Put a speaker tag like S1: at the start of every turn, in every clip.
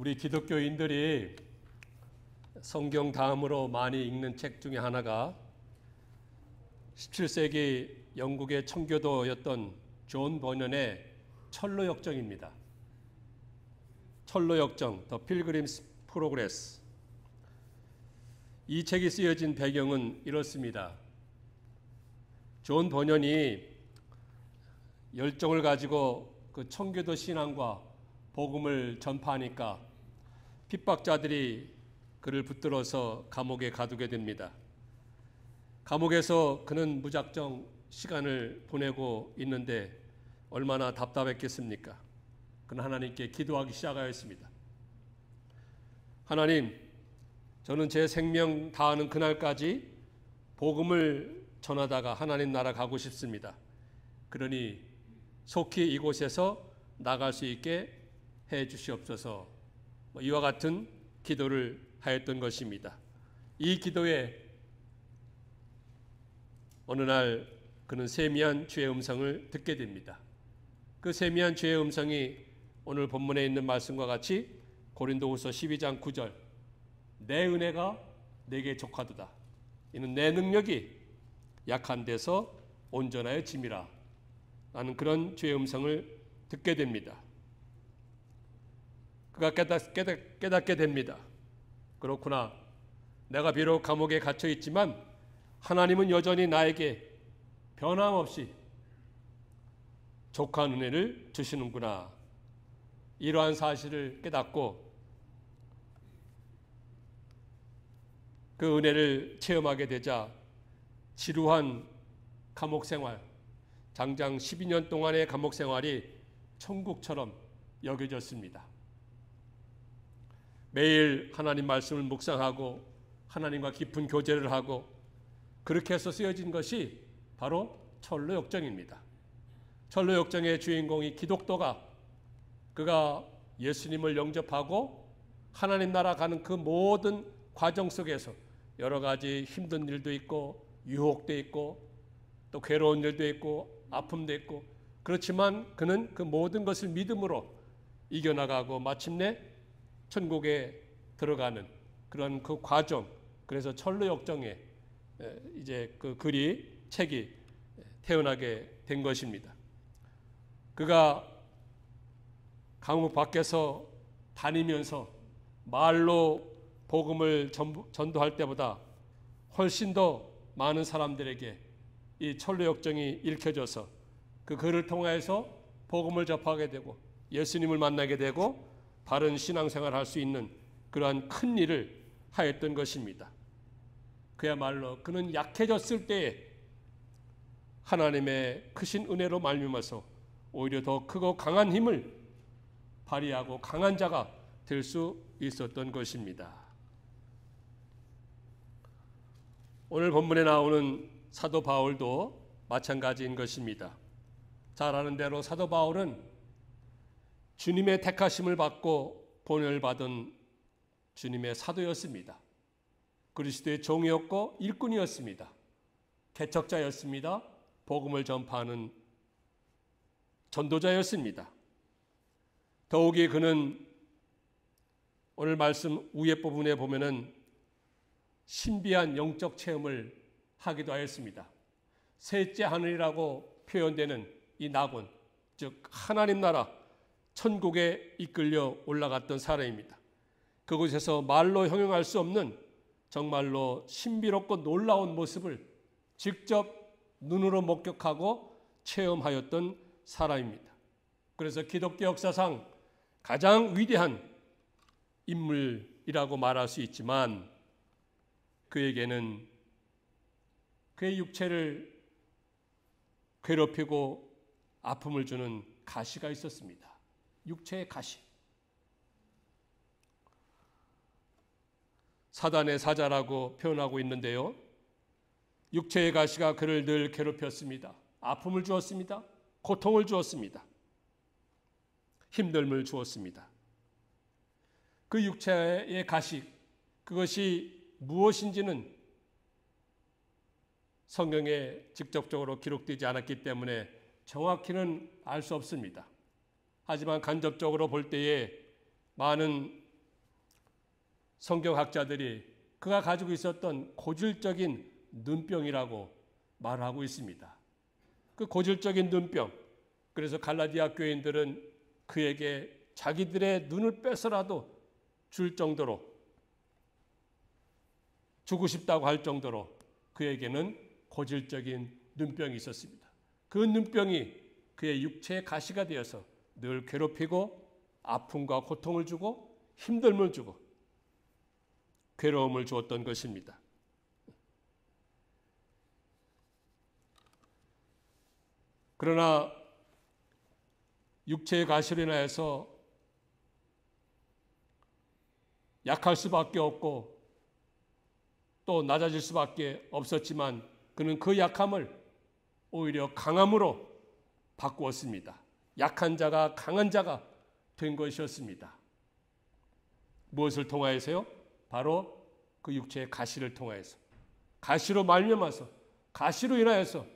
S1: 우리 기독교인들이 성경 다음으로 많이 읽는 책 중에 하나가 17세기 영국의 청교도였던 존 버년의 철로역정입니다. 철로역정, The Pilgrim's Progress. 이 책이 쓰여진 배경은 이렇습니다. 존 버년이 열정을 가지고 그 청교도 신앙과 복음을 전파하니까 핍박자들이 그를 붙들어서 감옥에 가두게 됩니다. 감옥에서 그는 무작정 시간을 보내고 있는데 얼마나 답답했겠습니까? 그는 하나님께 기도하기 시작하였습니다. 하나님, 저는 제 생명 다하는 그날까지 복음을 전하다가 하나님 나라 가고 싶습니다. 그러니 속히 이곳에서 나갈 수 있게 해 주시옵소서. 이와 같은 기도를 하였던 것입니다. 이 기도에 어느 날 그는 세미한 주의 음성을 듣게 됩니다. 그 세미한 주의 음성이 오늘 본문에 있는 말씀과 같이 고린도후서 12장 9절, 내 은혜가 내게 족하도다. 이는 내 능력이 약한 데서 온전하여 짐이라. 라는 그런 주의 음성을 듣게 됩니다. 그가 깨닫게 됩니다. 그렇구나. 내가 비록 감옥에 갇혀 있지만 하나님은 여전히 나에게 변함없이 족한 은혜를 주시는구나. 이러한 사실을 깨닫고 그 은혜를 체험하게 되자 지루한 감옥 생활, 장장 12년 동안의 감옥 생활이 천국처럼 여겨졌습니다. 매일 하나님 말씀을 묵상하고 하나님과 깊은 교제를 하고 그렇게 해서 쓰여진 것이 바로 철로역정입니다. 철로역정의 주인공이 기독도가 그가 예수님을 영접하고 하나님 나라 가는 그 모든 과정 속에서 여러 가지 힘든 일도 있고 유혹도 있고 또 괴로운 일도 있고 아픔도 있고 그렇지만 그는 그 모든 것을 믿음으로 이겨나가고 마침내 천국에 들어가는 그런 그 과정, 그래서 철로역정에 이제 그 책이 태어나게 된 것입니다. 그가 감옥 밖에서 다니면서 말로 복음을 전도할 때보다 훨씬 더 많은 사람들에게 이 철로역정이 읽혀져서 그 글을 통해서 복음을 접하게 되고 예수님을 만나게 되고 바른 신앙생활을 할 수 있는 그러한 큰 일을 하였던 것입니다. 그야말로 그는 약해졌을 때에 하나님의 크신 은혜로 말미암아서 오히려 더 크고 강한 힘을 발휘하고 강한 자가 될 수 있었던 것입니다. 오늘 본문에 나오는 사도 바울도 마찬가지인 것입니다. 잘 아는 대로 사도 바울은 주님의 택하심을 받고 본을 받은 주님의 사도였습니다. 그리스도의 종이었고 일꾼이었습니다. 개척자였습니다. 복음을 전파하는 전도자였습니다. 더욱이 그는 오늘 말씀 위에 부분에 보면은 신비한 영적 체험을 하기도 하였습니다. 셋째 하늘이라고 표현되는 이 낙원, 즉 하나님 나라 천국에 이끌려 올라갔던 사람입니다. 그곳에서 말로 형용할 수 없는 정말로 신비롭고 놀라운 모습을 직접 눈으로 목격하고 체험하였던 사람입니다. 그래서 기독교 역사상 가장 위대한 인물이라고 말할 수 있지만 그에게는 그의 육체를 괴롭히고 아픔을 주는 가시가 있었습니다. 육체의 가시. 사단의 사자라고 표현하고 있는데요. 육체의 가시가 그를 늘 괴롭혔습니다. 아픔을 주었습니다. 고통을 주었습니다. 힘듦을 주었습니다. 그 육체의 가시, 그것이 무엇인지는 성경에 직접적으로 기록되지 않았기 때문에 정확히는 알 수 없습니다. 하지만 간접적으로 볼 때에 많은 성경학자들이 그가 가지고 있었던 고질적인 눈병이라고 말하고 있습니다. 그 고질적인 눈병, 그래서 갈라디아 교인들은 그에게 자기들의 눈을 뺏어라도 줄 정도로, 주고 싶다고 할 정도로 그에게는 고질적인 눈병이 있었습니다. 그 눈병이 그의 육체의 가시가 되어서 늘 괴롭히고 아픔과 고통을 주고 힘듦을 주고 괴로움을 주었던 것입니다. 그러나 육체의 가시로 인하여서 약할 수밖에 없고 또 낮아질 수밖에 없었지만 그는 그 약함을 오히려 강함으로 바꾸었습니다. 약한 자가 강한 자가 된 것이었습니다. 무엇을 통하여서요? 바로 그 육체의 가시를 통하여서, 가시로 말미암아서, 가시로 인하여서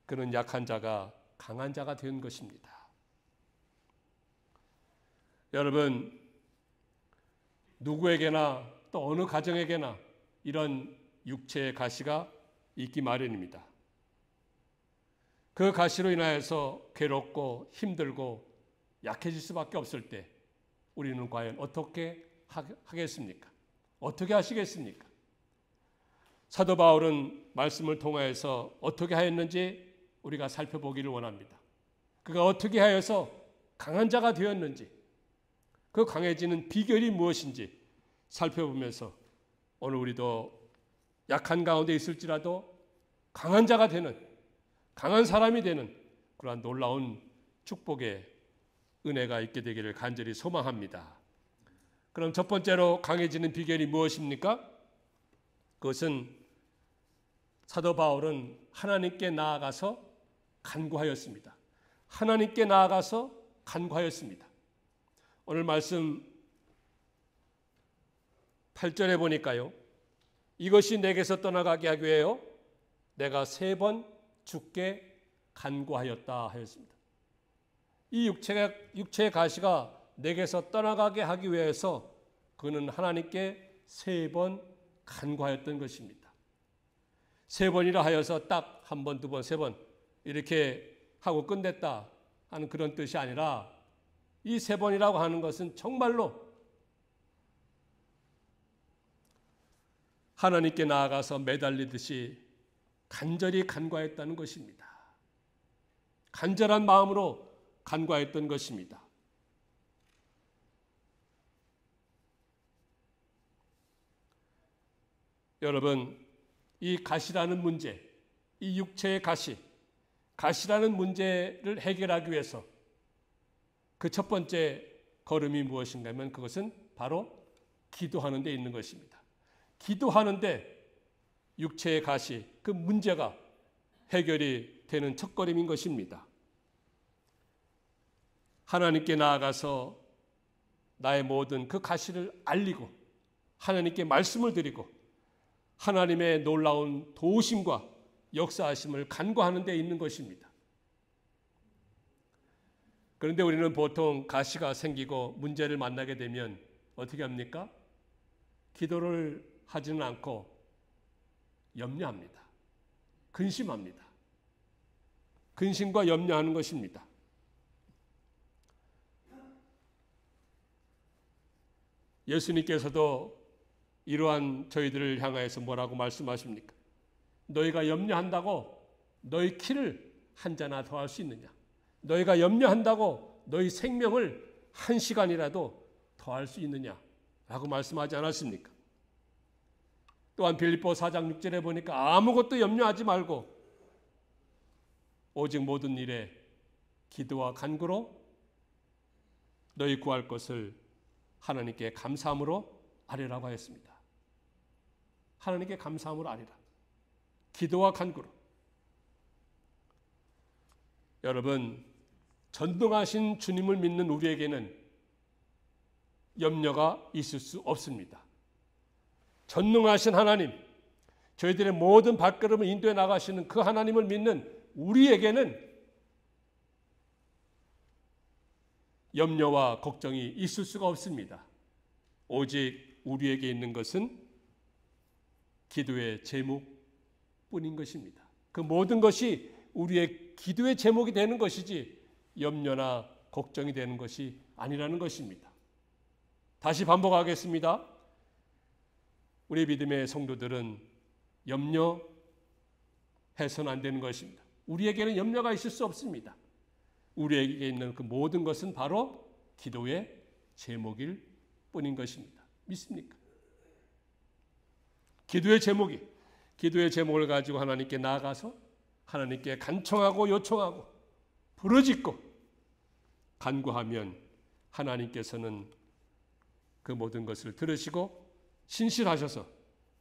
S1: 그는 약한 자가 강한 자가 된 것입니다. 여러분, 누구에게나 또 어느 가정에게나 이런 육체의 가시가 있기 마련입니다. 그 가시로 인하여서 괴롭고 힘들고 약해질 수밖에 없을 때 우리는 과연 어떻게 하겠습니까? 어떻게 하시겠습니까? 사도 바울은 말씀을 통하여서 어떻게 하였는지 우리가 살펴보기를 원합니다. 그가 어떻게 하여서 강한 자가 되었는지, 그 강해지는 비결이 무엇인지 살펴보면서 오늘 우리도 약한 가운데 있을지라도 강한 자가 되는, 강한 사람이 되는 그러한 놀라운 축복의 은혜가 있게 되기를 간절히 소망합니다. 그럼 첫 번째로 강해지는 비결이 무엇입니까? 그것은 사도 바울은 하나님께 나아가서 간구하였습니다. 하나님께 나아가서 간구하였습니다. 오늘 말씀 8절에 보니까요. 이것이 내게서 떠나가게 하기 위하여 내가 3번 주께 간구하였다 하였습니다. 이 육체의 가시가 내게서 떠나가게 하기 위해서 그는 하나님께 3번 간구하였던 것입니다. 3번이라 하여서 딱 1번, 2번, 3번 이렇게 하고 끝냈다 하는 그런 뜻이 아니라 이 3번이라고 하는 것은 정말로 하나님께 나아가서 매달리듯이 간절히 간구하였다는 것입니다. 간절한 마음으로 간구하였던 것입니다. 여러분, 이 가시라는 문제, 이 육체의 가시라는 문제를 해결하기 위해서 그 첫 번째 걸음이 무엇인가 하면 그것은 바로 기도하는 데 있는 것입니다. 기도하는데 육체의 가시, 그 문제가 해결이 되는 첫걸음인 것입니다. 하나님께 나아가서 나의 모든 그 가시를 알리고 하나님께 말씀을 드리고 하나님의 놀라운 도우심과 역사하심을 간구하는 데 있는 것입니다. 그런데 우리는 보통 가시가 생기고 문제를 만나게 되면 어떻게 합니까? 기도를 하지는 않고 염려합니다. 근심합니다. 근심과 염려하는 것입니다. 예수님께서도 이러한 저희들을 향하여서 뭐라고 말씀하십니까? 너희가 염려한다고 너희 키를 한 자나 더할 수 있느냐? 너희가 염려한다고 너희 생명을 한 시간이라도 더할 수 있느냐? 라고 말씀하지 않았습니까? 또한 빌립보 4장 6절에 보니까 아무것도 염려하지 말고 오직 모든 일에 기도와 간구로 너희 구할 것을 하나님께 감사함으로 아뢰라고 하였습니다. 하나님께 감사함으로 아뢰라. 기도와 간구로. 여러분, 전능하신 주님을 믿는 우리에게는 염려가 있을 수 없습니다. 전능하신 하나님, 저희들의 모든 발걸음을 인도해 나가시는 그 하나님을 믿는 우리에게는 염려와 걱정이 있을 수가 없습니다. 오직 우리에게 있는 것은 기도의 제목뿐인 것입니다. 그 모든 것이 우리의 기도의 제목이 되는 것이지 염려나 걱정이 되는 것이 아니라는 것입니다. 다시 반복하겠습니다. 우리 믿음의 성도들은 염려해서는 안 되는 것입니다. 우리에게는 염려가 있을 수 없습니다. 우리에게 있는 그 모든 것은 바로 기도의 제목일 뿐인 것입니다. 믿습니까? 기도의 제목을 가지고 하나님께 나아가서 하나님께 간청하고 요청하고 부르짖고 간구하면 하나님께서는 그 모든 것을 들으시고 신실하셔서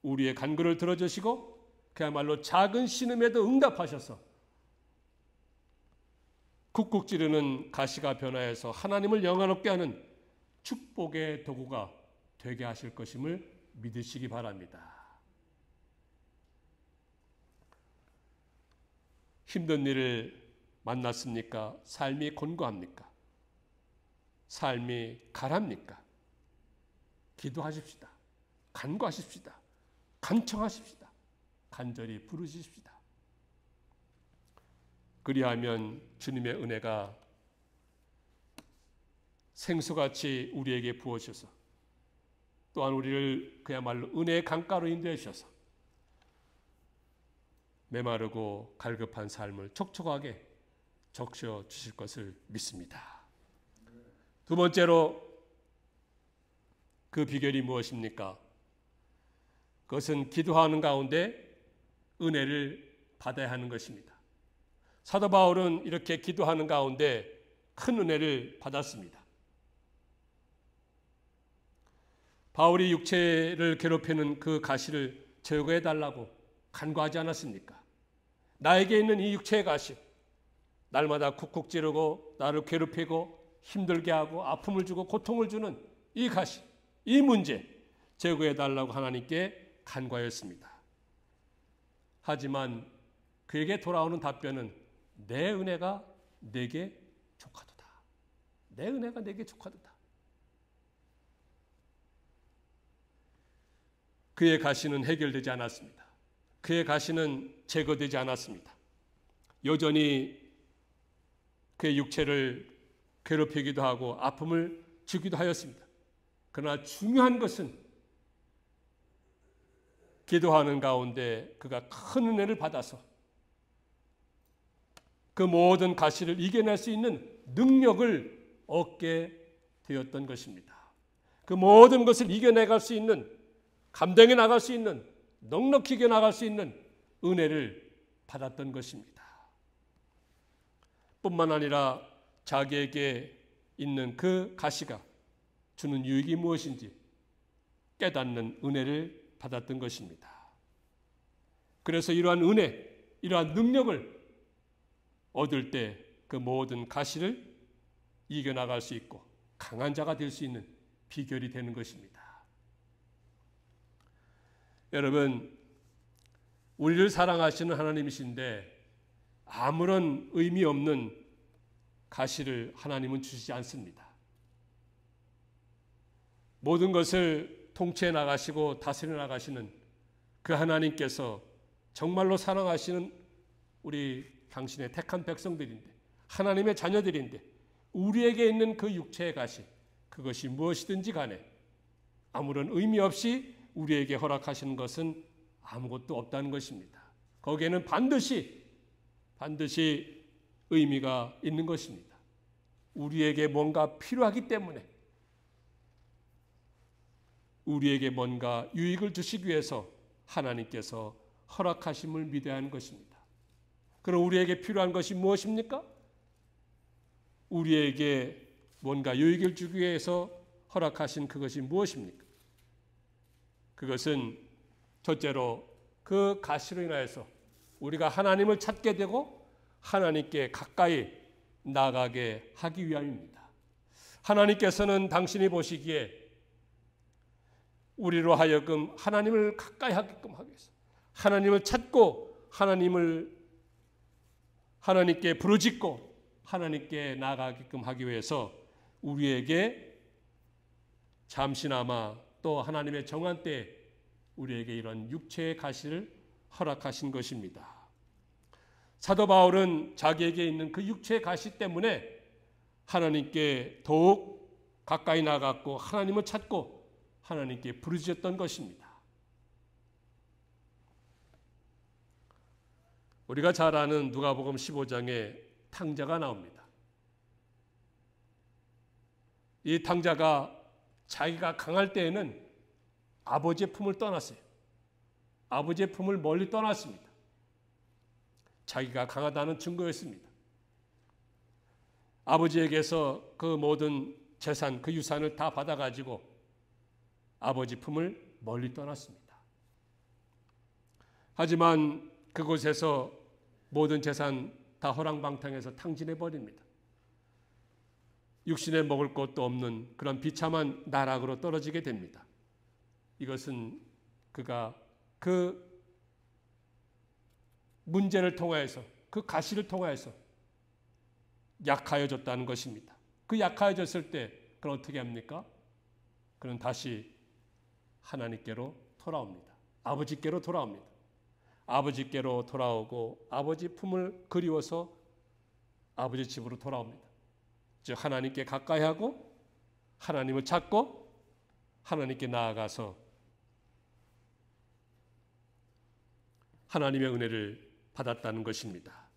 S1: 우리의 간구를 들어주시고 그야말로 작은 신음에도 응답하셔서 쿡쿡 찌르는 가시가 변화해서 하나님을 영화롭게 하는 축복의 도구가 되게 하실 것임을 믿으시기 바랍니다. 힘든 일을 만났습니까? 삶이 곤고합니까? 삶이 가랍니까? 기도하십시다. 간구하십시다. 간청하십시다. 간절히 부르십시다. 그리하면 주님의 은혜가 생수같이 우리에게 부어주셔서 또한 우리를 그야말로 은혜의 강가로 인도해 주셔서 메마르고 갈급한 삶을 촉촉하게 적셔 주실 것을 믿습니다. 두 번째로 그 비결이 무엇입니까? 그것은 기도하는 가운데 은혜를 받아야 하는 것입니다. 사도 바울은 이렇게 기도하는 가운데 큰 은혜를 받았습니다. 바울이 육체를 괴롭히는 그 가시를 제거해 달라고 간구하지 않았습니까? 나에게 있는 이 육체의 가시, 날마다 쿡쿡 찌르고 나를 괴롭히고 힘들게 하고 아픔을 주고 고통을 주는 이 가시, 이 문제 제거해 달라고 하나님께 간구하였습니다. 하지만 그에게 돌아오는 답변은 내 은혜가 내게 족하도다. 내 은혜가 내게 족하도다. 그의 가시는 해결되지 않았습니다. 그의 가시는 제거되지 않았습니다. 여전히 그의 육체를 괴롭히기도 하고 아픔을 주기도 하였습니다. 그러나 중요한 것은 기도하는 가운데 그가 큰 은혜를 받아서 그 모든 가시를 이겨낼 수 있는 능력을 얻게 되었던 것입니다. 그 모든 것을 이겨내갈 수 있는, 감당해 나갈 수 있는, 넉넉히 이겨나갈 수 있는 은혜를 받았던 것입니다. 뿐만 아니라 자기에게 있는 그 가시가 주는 유익이 무엇인지 깨닫는 은혜를 받았던 것입니다. 그래서 이러한 은혜, 이러한 능력을 얻을 때 그 모든 가시를 이겨나갈 수 있고 강한 자가 될 수 있는 비결이 되는 것입니다. 여러분, 우리를 사랑하시는 하나님이신데 아무런 의미 없는 가시를 하나님은 주시지 않습니다. 모든 것을 통치해 나가시고 다스려 나가시는 그 하나님께서 정말로 사랑하시는 우리 당신의 택한 백성들인데, 하나님의 자녀들인데 우리에게 있는 그 육체의 가시, 그것이 무엇이든지 간에 아무런 의미 없이 우리에게 허락하시는 것은 아무것도 없다는 것입니다. 거기에는 반드시 의미가 있는 것입니다. 우리에게 뭔가 필요하기 때문에, 우리에게 뭔가 유익을 주시기 위해서 하나님께서 허락하심을 믿어야 하는 것입니다. 그럼 우리에게 필요한 것이 무엇입니까? 우리에게 뭔가 유익을 주기 위해서 허락하신 그것이 무엇입니까? 그것은 첫째로 그 가시로 인하여서 우리가 하나님을 찾게 되고 하나님께 가까이 나가게 하기 위함입니다. 하나님께서는 당신이 보시기에 우리로 하여금 하나님을 가까이 하게끔 하기 위해서, 하나님을 찾고 하나님께 부르짖고 하나님께 나아가게끔 하기 위해서 우리에게 잠시나마 또 하나님의 정한 때에 우리에게 이런 육체의 가시를 허락하신 것입니다. 사도 바울은 자기에게 있는 그 육체의 가시 때문에 하나님께 더욱 가까이 나갔고 하나님을 찾고 하나님께 부르짖었던 것입니다. 우리가 잘 아는 누가복음 15장에 탕자가 나옵니다. 이 탕자가 자기가 강할 때에는 아버지의 품을 떠났어요. 아버지의 품을 멀리 떠났습니다. 자기가 강하다는 증거였습니다. 아버지에게서 그 모든 재산, 그 유산을 다 받아가지고 아버지 품을 멀리 떠났습니다. 하지만 그곳에서 모든 재산 다 허랑방탕해서 탕진해버립니다. 육신에 먹을 것도 없는 그런 비참한 나락으로 떨어지게 됩니다. 이것은 그가 그 문제를 통하여서 그 가시를 통하여서 약하여졌다는 것입니다. 그 약하여졌을 때 그럼 어떻게 합니까? 그는 다시 하나님께로 돌아옵니다. 아버지께로 돌아옵니다. 아버지께로 돌아오고 아버지 품을 그리워서 아버지 집으로 돌아옵니다. 즉 하나님께 가까이 하고 하나님을 찾고 하나님께 나아가서 하나님의 은혜를 받았다는 것입니다.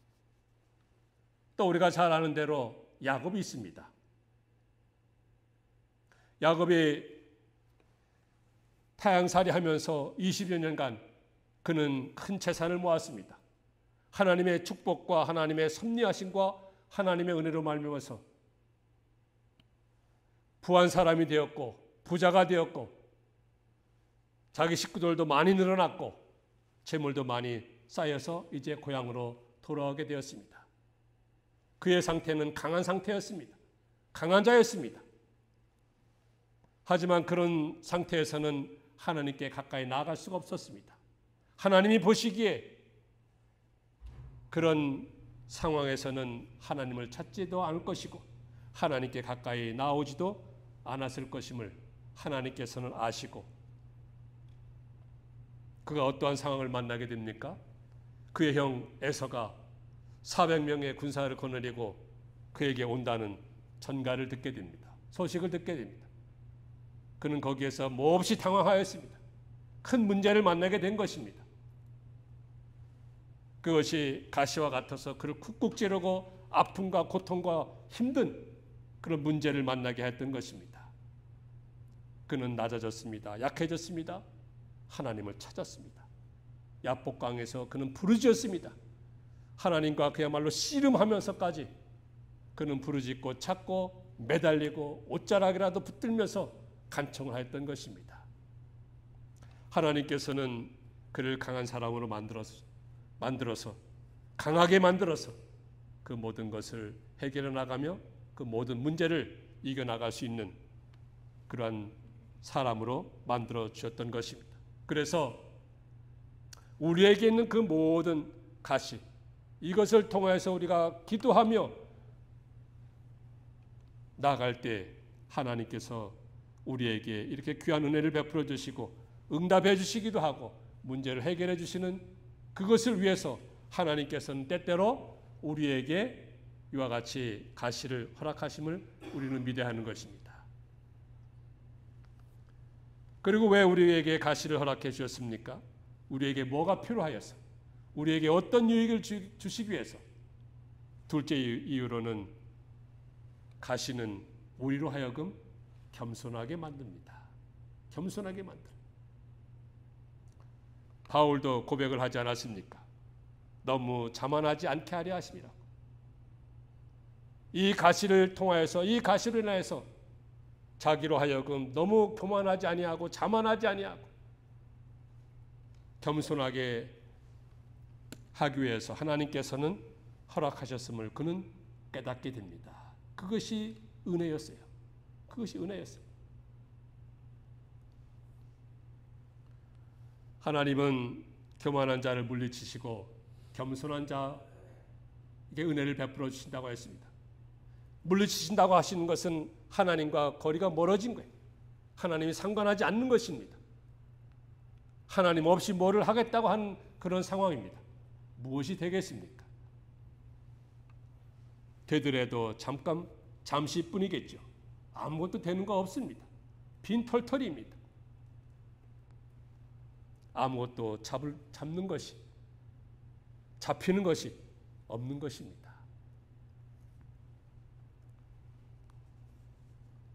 S1: 또 우리가 잘 아는 대로 야곱이 있습니다. 야곱이 타향살이 하면서 20여 년간 그는 큰 재산을 모았습니다. 하나님의 축복과 하나님의 섭리하심과 하나님의 은혜로 말미암아서 부한 사람이 되었고 부자가 되었고 자기 식구들도 많이 늘어났고 재물도 많이 쌓여서 이제 고향으로 돌아오게 되었습니다. 그의 상태는 강한 상태였습니다. 강한 자였습니다. 하지만 그런 상태에서는 하나님께 가까이 나아갈 수가 없었습니다. 하나님이 보시기에 그런 상황에서는 하나님을 찾지도 않을 것이고 하나님께 가까이 나오지도 않았을 것임을 하나님께서는 아시고 그가 어떠한 상황을 만나게 됩니까? 그의 형 에서가 400명의 군사를 거느리고 그에게 온다는 전가를 듣게 됩니다. 소식을 듣게 됩니다. 그는 거기에서 몹시 당황하였습니다. 큰 문제를 만나게 된 것입니다. 그것이 가시와 같아서 그를 쿡쿡 찌르고 아픔과 고통과 힘든 그런 문제를 만나게 했던 것입니다. 그는 낮아졌습니다. 약해졌습니다. 하나님을 찾았습니다. 야복강에서 그는 부르짖었습니다. 하나님과 그야말로 씨름하면서까지 그는 부르짖고 찾고 매달리고 옷자락이라도 붙들면서 간청을 하였던 것입니다. 하나님께서는 그를 강한 사람으로 만들어서 강하게 만들어서 그 모든 것을 해결해 나가며 그 모든 문제를 이겨나갈 수 있는 그러한 사람으로 만들어 주셨던 것입니다. 그래서 우리에게 있는 그 모든 가시 이것을 통해서 우리가 기도하며 나아갈 때 하나님께서 우리에게 이렇게 귀한 은혜를 베풀어 주시고 응답해 주시기도 하고 문제를 해결해 주시는 그것을 위해서 하나님께서는 때때로 우리에게 이와 같이 가시를 허락하심을 우리는 믿어야 하는 것입니다. 그리고 왜 우리에게 가시를 허락해 주셨습니까? 우리에게 뭐가 필요하여서 우리에게 어떤 유익을 주시기 위해서 둘째 이유로는 가시는 우리로 하여금 겸손하게 만듭니다. 겸손하게 만들어요. 바울도 고백을 하지 않았습니까? 너무 자만하지 않게 하려 하심이라고. 이 가시를 통하여서 이 가시로 인하여서 자기로 하여금 너무 교만하지 아니하고 자만하지 아니하고 겸손하게 하기 위해서 하나님께서는 허락하셨음을 그는 깨닫게 됩니다. 그것이 은혜였어요. 그것이 은혜였어요. 하나님은 교만한 자를 물리치시고 겸손한 자에게 은혜를 베풀어 주신다고 했습니다. 물리치신다고 하시는 것은 하나님과 거리가 멀어진 거예요. 하나님이 상관하지 않는 것입니다. 하나님 없이 뭐를 하겠다고 하는 그런 상황입니다. 무엇이 되겠습니까? 되더라도 잠시뿐이겠죠. 아무것도 되는 거 없습니다. 빈털털입니다. 아무것도 잡는 것이, 잡히는 것이 없는 것입니다.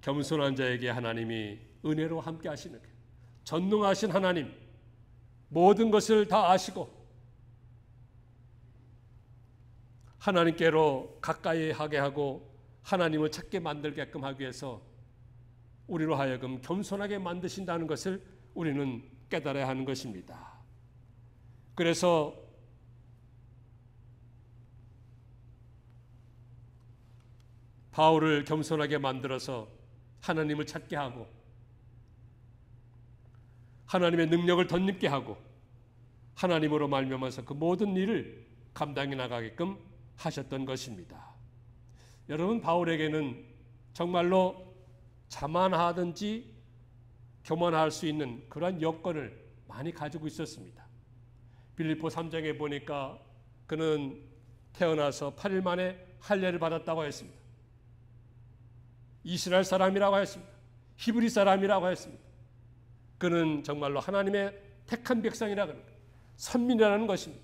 S1: 겸손한 자에게 하나님이 은혜로 함께 하시는 거예요. 전능하신 하나님, 모든 것을 다 아시고 하나님께로 가까이 하게 하고 하나님을 찾게 만들게끔 하기 위해서 우리로 하여금 겸손하게 만드신다는 것을 우리는 깨달아야 하는 것입니다. 그래서 바울을 겸손하게 만들어서 하나님을 찾게 하고 하나님의 능력을 덧입게 하고 하나님으로 말미암아서 그 모든 일을 감당해 나가게끔 하셨던 것입니다. 여러분, 바울에게는 정말로 자만하든지 교만할 수 있는 그러한 여건을 많이 가지고 있었습니다. 빌립보 3장에 보니까 그는 태어나서 8일 만에 할례를 받았다고 했습니다. 이스라엘 사람이라고 했습니다. 히브리 사람이라고 했습니다. 그는 정말로 하나님의 택한 백성이라고 합니다. 선민이라는 것입니다.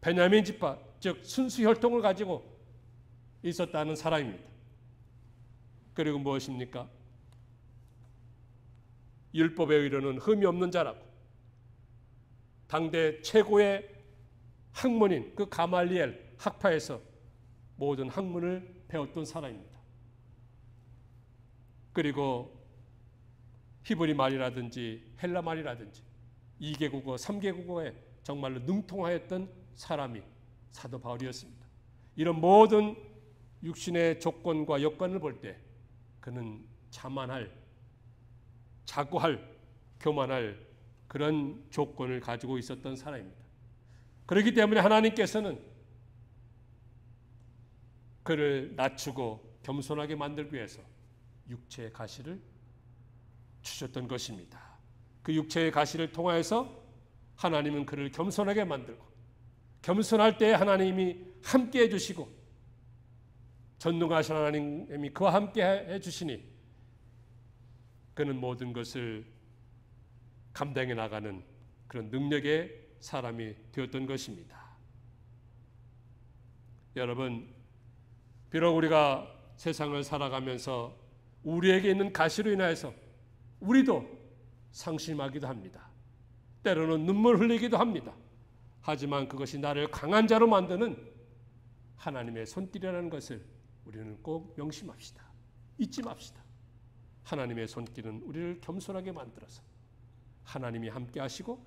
S1: 베냐민 지파, 즉 순수 혈통을 가지고 있었다는 사람입니다. 그리고 무엇입니까? 율법에 의로는 흠이 없는 자라고 당대 최고의 학문인 그 가말리엘 학파에서 모든 학문을 배웠던 사람입니다. 그리고 히브리 말이라든지 헬라 말이라든지 2개 국어, 3개 국어에 정말로 능통하였던 사람이 사도 바울이었습니다. 이런 모든 육신의 조건과 여건을 볼 때 그는 자만할, 자고할, 교만할 그런 조건을 가지고 있었던 사람입니다. 그렇기 때문에 하나님께서는 그를 낮추고 겸손하게 만들기 위해서 육체의 가시를 주셨던 것입니다. 그 육체의 가시를 통하여서 하나님은 그를 겸손하게 만들고 겸손할 때 하나님이 함께 해주시고 전능하신 하나님이 그와 함께 해주시니 그는 모든 것을 감당해 나가는 그런 능력의 사람이 되었던 것입니다. 여러분, 비록 우리가 세상을 살아가면서 우리에게 있는 가시로 인하여서 우리도 상심하기도 합니다. 때로는 눈물 흘리기도 합니다. 하지만 그것이 나를 강한 자로 만드는 하나님의 손길이라는 것을 우리는 꼭 명심합시다. 잊지 맙시다. 하나님의 손길은 우리를 겸손하게 만들어서 하나님이 함께 하시고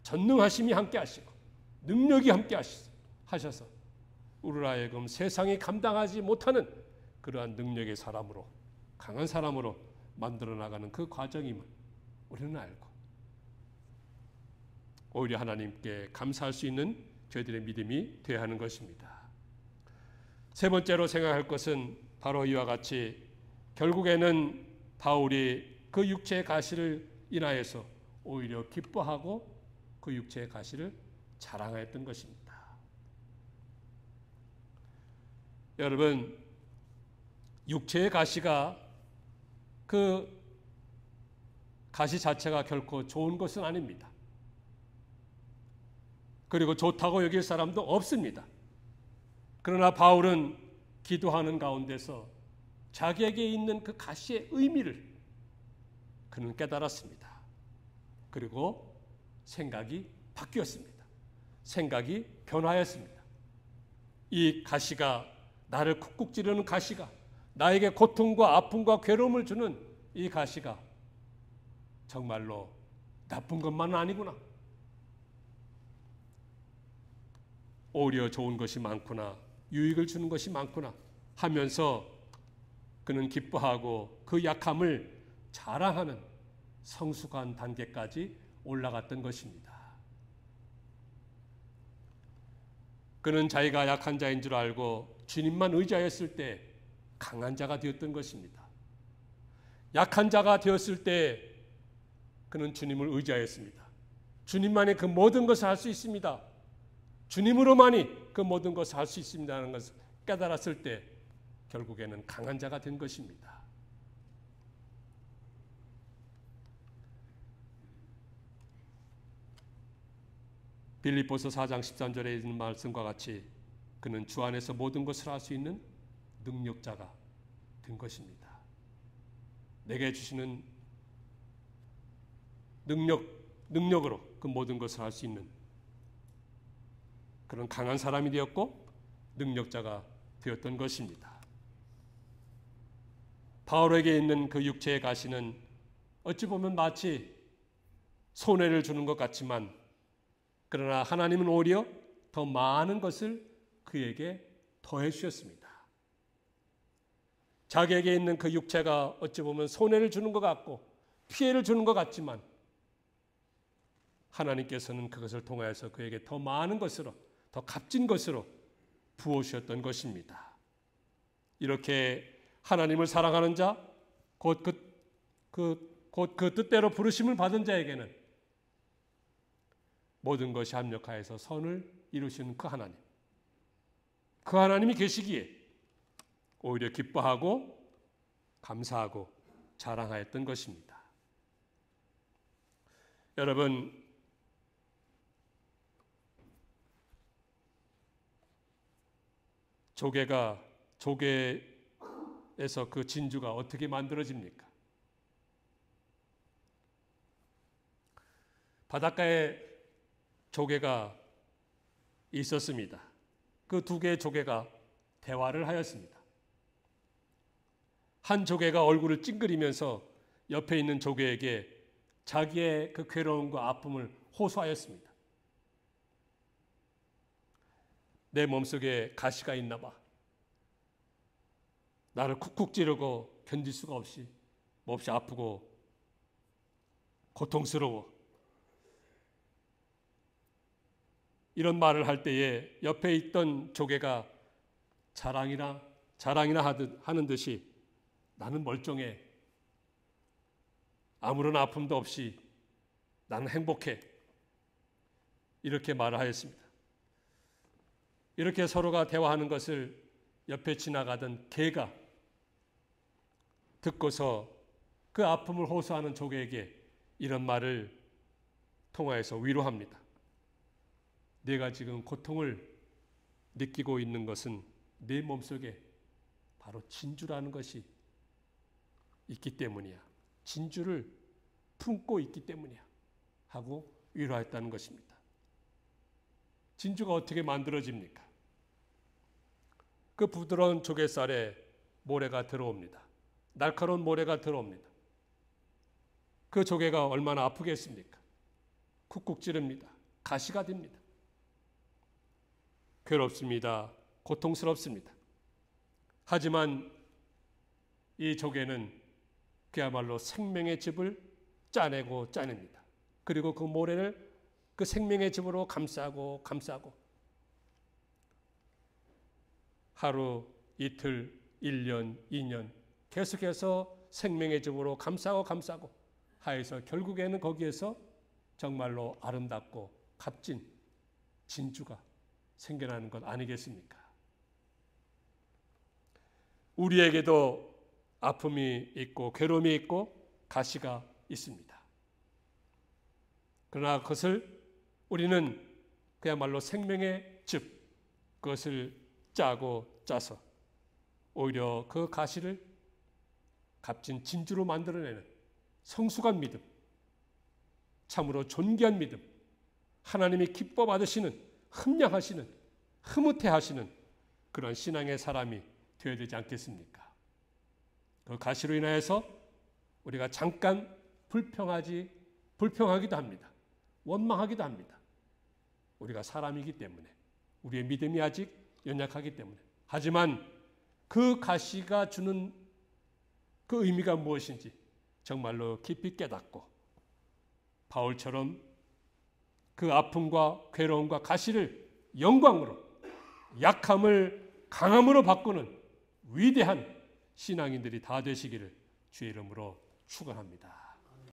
S1: 전능하심이 함께 하시고 능력이 함께 하셔서 우리로 하여금 세상이 감당하지 못하는 그러한 능력의 사람으로, 강한 사람으로 만들어 나가는 그 과정임을 우리는 알고 오히려 하나님께 감사할 수 있는 저희들의 믿음이 되어야 하는 것입니다. 세 번째로 생각할 것은 바로 이와 같이 결국에는 바울이 그 육체의 가시를 인하여서 오히려 기뻐하고 그 육체의 가시를 자랑하였던 것입니다. 여러분, 육체의 가시가 그 가시 자체가 결코 좋은 것은 아닙니다. 그리고 좋다고 여길 사람도 없습니다. 그러나 바울은 기도하는 가운데서 자기에게 있는 그 가시의 의미를 그는 깨달았습니다. 그리고 생각이 바뀌었습니다. 생각이 변화했습니다. 이 가시가, 나를 쿡쿡 찌르는 가시가, 나에게 고통과 아픔과 괴로움을 주는 이 가시가 정말로 나쁜 것만은 아니구나. 오히려 좋은 것이 많구나, 유익을 주는 것이 많구나 하면서 그는 기뻐하고 그 약함을 자랑하는 성숙한 단계까지 올라갔던 것입니다. 그는 자기가 약한 자인 줄 알고 주님만 의지하였을 때 강한 자가 되었던 것입니다. 약한 자가 되었을 때 그는 주님을 의지하였습니다. 주님만이 그 모든 것을 할 수 있습니다. 주님으로만이 그 모든 것을 할 수 있습니다 하는 것을 깨달았을 때 결국에는 강한 자가 된 것입니다. 빌립보서 4장 13절에 있는 말씀과 같이 그는 주 안에서 모든 것을 할 수 있는 능력자가 된 것입니다. 내게 주시는 능력으로 그 모든 것을 할 수 있는 그런 강한 사람이 되었고 능력자가 되었던 것입니다. 바울에게 있는 그 육체의 가시는 어찌 보면 마치 손해를 주는 것 같지만 그러나 하나님은 오히려 더 많은 것을 그에게 더해 주셨습니다. 자기에게 있는 그 육체가 어찌 보면 손해를 주는 것 같고 피해를 주는 것 같지만 하나님께서는 그것을 통하여서 그에게 더 많은 것으로 더 값진 것으로 부어주셨던 것입니다. 이렇게 하나님을 사랑하는 자, 곧 그 뜻대로 부르심을 받은 자에게는 모든 것이 합력하여서 선을 이루시는 그 하나님이 계시기에 오히려 기뻐하고 감사하고 자랑하였던 것입니다. 여러분, 조개에서 그 진주가 어떻게 만들어집니까? 바닷가에 조개가 있었습니다. 그 두 개의 조개가 대화를 하였습니다. 한 조개가 얼굴을 찡그리면서 옆에 있는 조개에게 자기의 그 괴로움과 아픔을 호소하였습니다. 내 몸속에 가시가 있나 봐. 나를 쿡쿡 찌르고 견딜 수가 없이 몹시 아프고 고통스러워. 이런 말을 할 때에 옆에 있던 조개가 자랑이나 하는 듯이 나는 멀쩡해. 아무런 아픔도 없이 나는 행복해. 이렇게 말을 하였습니다. 이렇게 서로가 대화하는 것을 옆에 지나가던 개가 듣고서 그 아픔을 호소하는 조개에게 이런 말을 통하여서 위로합니다. 내가 지금 고통을 느끼고 있는 것은 내 몸속에 바로 진주라는 것이 있기 때문이야. 진주를 품고 있기 때문이야. 하고 위로했다는 것입니다. 진주가 어떻게 만들어집니까? 그 부드러운 조갯살에 모래가 들어옵니다. 날카로운 모래가 들어옵니다. 그 조개가 얼마나 아프겠습니까? 쿡쿡 찌릅니다. 가시가 됩니다. 괴롭습니다. 고통스럽습니다. 하지만 이 조개는 그야말로 생명의 즙을 짜내고 짜냅니다. 그리고 그 모래를 그 생명의 즙으로 감싸고 하루, 이틀, 1년, 2년 계속해서 생명의 즙으로 감싸고 하여서 결국에는 거기에서 정말로 아름답고 값진 진주가 생겨나는 것 아니겠습니까? 우리에게도 아픔이 있고 괴로움이 있고 가시가 있습니다. 그러나 그것을 우리는 그야말로 생명의 즙, 그것을 짜서 오히려 그 가시를 값진 진주로 만들어내는 성숙한 믿음, 참으로 존귀한 믿음, 하나님이 기뻐 받으시는, 흠량하시는, 흐뭇해하시는 그런 신앙의 사람이 되어야 되지 않겠습니까? 그 가시로 인하여서 우리가 잠깐 불평하기도 합니다. 원망하기도 합니다. 우리가 사람이기 때문에, 우리의 믿음이 아직 연약하기 때문에. 하지만 그 가시가 주는 그 의미가 무엇인지 정말로 깊이 깨닫고 바울처럼 그 아픔과 괴로움과 가시를 영광으로, 약함을 강함으로 바꾸는 위대한 신앙인들이 다 되시기를 주의 이름으로 축원합니다.